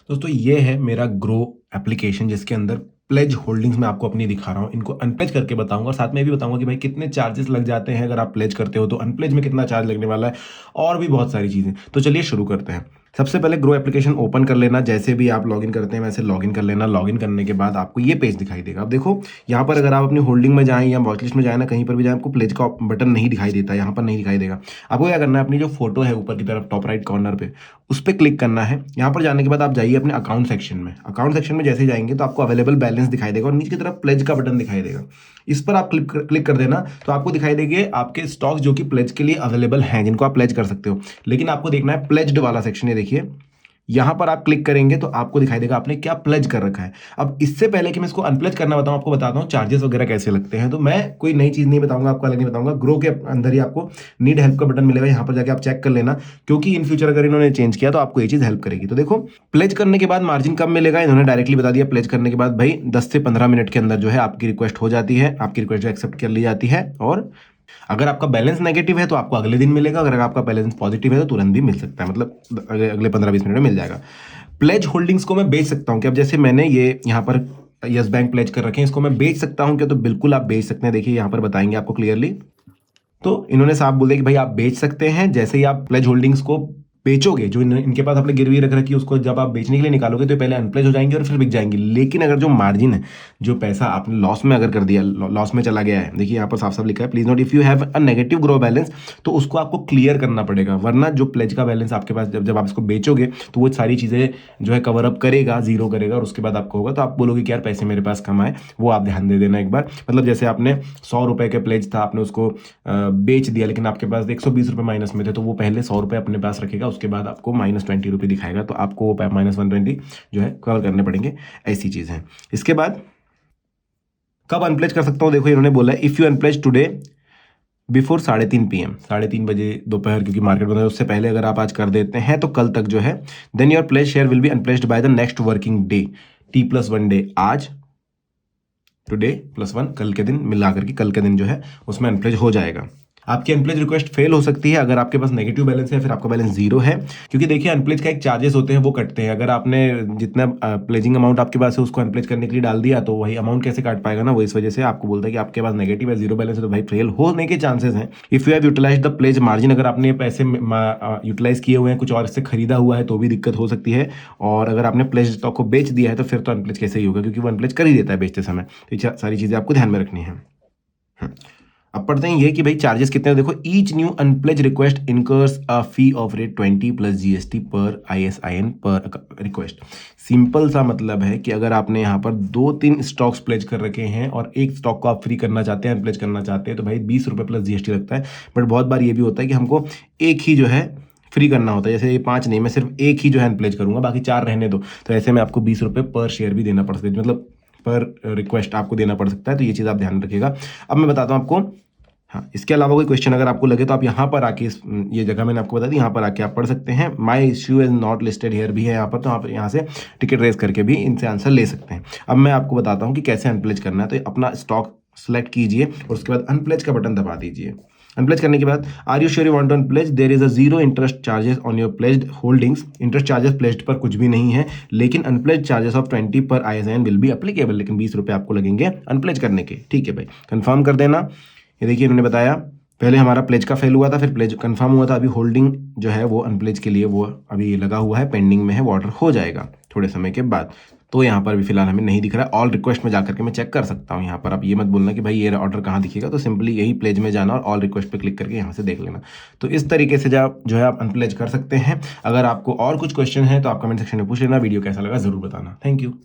दोस्तों ये है मेरा ग्रो एप्लीकेशन जिसके अंदर प्लेज होल्डिंग्स मैं आपको अपनी दिखा रहा हूँ। इनको अनप्लेज करके बताऊंगा और साथ में ये भी बताऊंगा कि भाई कितने चार्जेस लग जाते हैं अगर आप प्लेज करते हो तो अनप्लेज में कितना चार्ज लगने वाला है और भी बहुत सारी चीज़ें। तो चलिए शुरू करते हैं। सबसे पहले ग्रो एप्लीकेशन ओपन कर लेना। जैसे भी आप लॉगिन करते हैं वैसे लॉगिन कर लेना। लॉगिन करने के बाद आपको ये पेज दिखाई देगा। अब देखो यहाँ पर अगर आप अपनी होल्डिंग में जाएं या वॉच लिस्ट में जाए ना, कहीं पर भी जाए आपको प्लेज का बटन नहीं दिखाई देता, यहाँ पर नहीं दिखाई देगा। आपको क्या करना है, अपनी जो फोटो है ऊपर की तरफ टॉप राइट कॉर्नर पे उस पर क्लिक करना है। यहाँ पर जाने के बाद आप जाइए अपने अकाउंट सेक्शन में। अकाउंट सेक्शन में जैसे ही जाएंगे तो आपको अवेलेबल बैलेंस दिखाई देगा और नीचे की तरफ प्लेज का बटन दिखाई देगा। इस पर आप क्लिक कर देना तो आपको दिखाई देंगे आपके स्टॉक्स जो कि प्लेज के लिए अवेलेबल हैं, जिनको आप प्लेज कर सकते हो। लेकिन आपको देखना है प्लेज्ड वाला सेक्शन, ये देखिए यहां पर आप क्लिक करेंगे तो आपको दिखाई देगा आपने क्या प्लेज कर रखा है। अब इससे पहले कि मैं इसको अनप्लेज करना बताऊं, आपको बताता हूं चार्जेस वगैरह कैसे लगते हैं। तो मैं कोई नई चीज नहीं बताऊंगा आपको, अलग नहीं बताऊंगा। ग्रो के अंदर ही आपको नीड हेल्प का बटन मिलेगा, यहां पर जाके आप चेक कर लेना, क्योंकि इन फ्यूचर अगर इन्होंने चेंज किया तो आपको ये चीज हेल्प करेगी। तो देखो प्लेज करने के बाद मार्जिन कब मिलेगा, इन्होंने डायरेक्टली बता दिया। प्लेज करने के बाद भाई 10 से 15 मिनट के अंदर जो है आपकी रिक्वेस्ट हो जाती है, आपकी रिक्वेस्ट एक्सेप्ट कर ली जाती है। और अगर आपका बैलेंस नेगेटिव है तो आपको अगले दिन मिलेगा, अगर आपका बैलेंस पॉजिटिव है तो तुरंत भी मिल सकता है, मतलब अगले 15-20 मिनट में मिल जाएगा। प्लेज होल्डिंग्स को मैं बेच सकता हूँ क्या? अब जैसे मैंने ये यहाँ पर यस बैंक प्लेज कर रखे हैं, इसको मैं बेच सकता हूँ क्या? तो बिल्कुल आप बेच सकते हैं। देखिए यहाँ पर बताएंगे आपको क्लियरली। तो इन्होंने साफ बोल दिया कि भाई आप बेच सकते हैं। जैसे ही आप प्लेज होल्डिंग्स को बेचोगे, जो इनके पास आपने गिरवी रख रखी है, उसको जब आप बेचने के लिए निकालोगे तो पहले अनप्लेज हो जाएंगे और फिर बिक जाएंगे। लेकिन अगर जो मार्जिन है, जो पैसा आपने लॉस में अगर कर दिया, लॉस में चला गया है, देखिए यहाँ पर साफ साफ लिखा है please note if you have a negative grow balance, तो उसको आपको क्लियर करना पड़ेगा। वरना जो प्लेज का बैलेंस आपके पास जब आप इसको बेचोगे तो वो सारी चीजें जो है कवर अप करेगा, जीरो करेगा और उसके बाद आपको होगा तो आप बोलोगे कि यार पैसे मेरे पास कम आए। वो आप ध्यान दे देना एक बार। मतलब जैसे आपने 100 रुपए के प्लेज था, आपने उसको बेच दिया, लेकिन आपके पास 120 रुपए माइनस में थे, तो वो पहले 100 रुपए अपने पास रखेगा, उसके बाद आपको -20 रुपए दिखाएगा, तो आपको वो -120 जो है कवर करने पड़ेंगे। ऐसी चीज है। इसके बाद कब अनप्लेज कर सकता हूँ, देखो इन्होंने बोला है if you unpledge today before 3:30 PM, 3:30 बजे दोपहर, क्योंकि मार्केट बंद है उससे पहले अगर आप आज कर देते हैं तो कल तक जो है then your pledge share will be unpledged by the next working day, T+1 day. आज टुडे +1 कल के दिन मिला करके कल के दिन जो है उसमें अनप्लेज हो जाएगा। आपकी अनप्लेज रिक्वेस्ट फेल हो सकती है अगर आपके पास नेगेटिव बैलेंस है, फिर आपका बैलेंस जीरो है, क्योंकि देखिए अनप्लेज का एक चार्जेस होते हैं वो कटते हैं। अगर आपने जितना प्लेजिंग अमाउंट आपके पास है उसको अनप्लेज करने के लिए डाल दिया तो वही अमाउंट कैसे काट पाएगा ना, वो इस वजह से आपको बोलता है कि आपके पास नेगेटिव है, जीरो बैलेंस है, तो भाई फेल होने के चांसेस हैं। If you have utilise the pledge margin, अगर आपने पैसे यूटिलाइज किए हुए हैं, कुछ और इससे खरीदा हुआ है तो भी दिक्कत हो सकती है। और अगर आपने प्लेज स्टॉक को बेच दिया है तो फिर तो अनप्लेज कैसे ही होगा, क्योंकि वो अनप्लेज कर ही देता है बेचते समय। तो ये सारी चीजें आपको ध्यान में रखनी है। अब पढ़ते हैं ये कि भाई चार्जेस कितने हैं। देखो each new unpledge request incurs a fee of rate 20 + GST पर ISIN पर रिक्वेस्ट। सिंपल सा मतलब है कि अगर आपने यहाँ पर 2-3 स्टॉक्स प्लेज कर रखे हैं और एक स्टॉक को आप फ्री करना चाहते हैं, अनप्लेज करना चाहते हैं, तो भाई 20 रुपये + GST लगता है। बट बहुत बार ये भी होता है कि हमको एक ही जो है फ्री करना होता है, जैसे ये 5 नहीं, मैं सिर्फ एक ही जो है अनप्लेज करूंगा, बाकी 4 रहने दो, तो ऐसे में आपको 20 रुपये पर शेयर भी देना पड़ सकता है, मतलब पर रिक्वेस्ट आपको देना पड़ सकता है। तो ये चीज़ आप ध्यान रखिएगा। अब मैं बताता हूँ आपको। हाँ, इसके अलावा कोई क्वेश्चन अगर आपको लगे तो आप यहाँ पर आके ये जगह मैंने आपको बता दी, यहाँ पर आके आप पढ़ सकते हैं। My issue is not listed here भी है यहाँ पर, तो आप यहाँ से टिकट रेस करके भी इनसे आंसर ले सकते हैं। अब मैं आपको बताता हूँ कि कैसे अनप्लेज करना है। तो अपना स्टॉक सेलेक्ट कीजिए और उसके बाद अनप्लेज का बटन दबा दीजिए। अनप्लेज करने के बाद are you sure you want to unpledge, there is a zero interest charges on your pledged holdings. Interest charges pledged पर कुछ भी नहीं है, लेकिन अनप्लेज चार्जेस ऑफ 20 पर ISIN विल बी एप्लीकेबल, लेकिन 20 रुपये आपको लगेंगे अनप्लेज करने के। ठीक है भाई, कंफर्म कर देना। ये देखिए इन्होंने बताया पहले हमारा प्लेज का फेल हुआ था, फिर प्लेज कंफर्म हुआ था, अभी होल्डिंग जो है वो अनप्लेज के लिए वो अभी लगा हुआ है, पेंडिंग में है, वो ऑर्डर हो जाएगा थोड़े समय के बाद। तो यहाँ पर भी फिलहाल हमें नहीं दिख रहा है। ऑल रिक्वेस्ट में जाकर के मैं चेक कर सकता हूँ। यहाँ पर आप ये मत बोलना कि भाई ये ऑर्डर कहाँ दिखेगा, तो सिंपली यही प्लेज में जाना और ऑल रिक्वेस्ट पे क्लिक करके यहाँ से देख लेना। तो इस तरीके से जो है आप अनप्लेज कर सकते हैं। अगर आपको और कुछ क्वेश्चन है तो आप कमेंट सेक्शन में पूछ लेना। वीडियो कैसा लगा जरूर बताना। Thank you.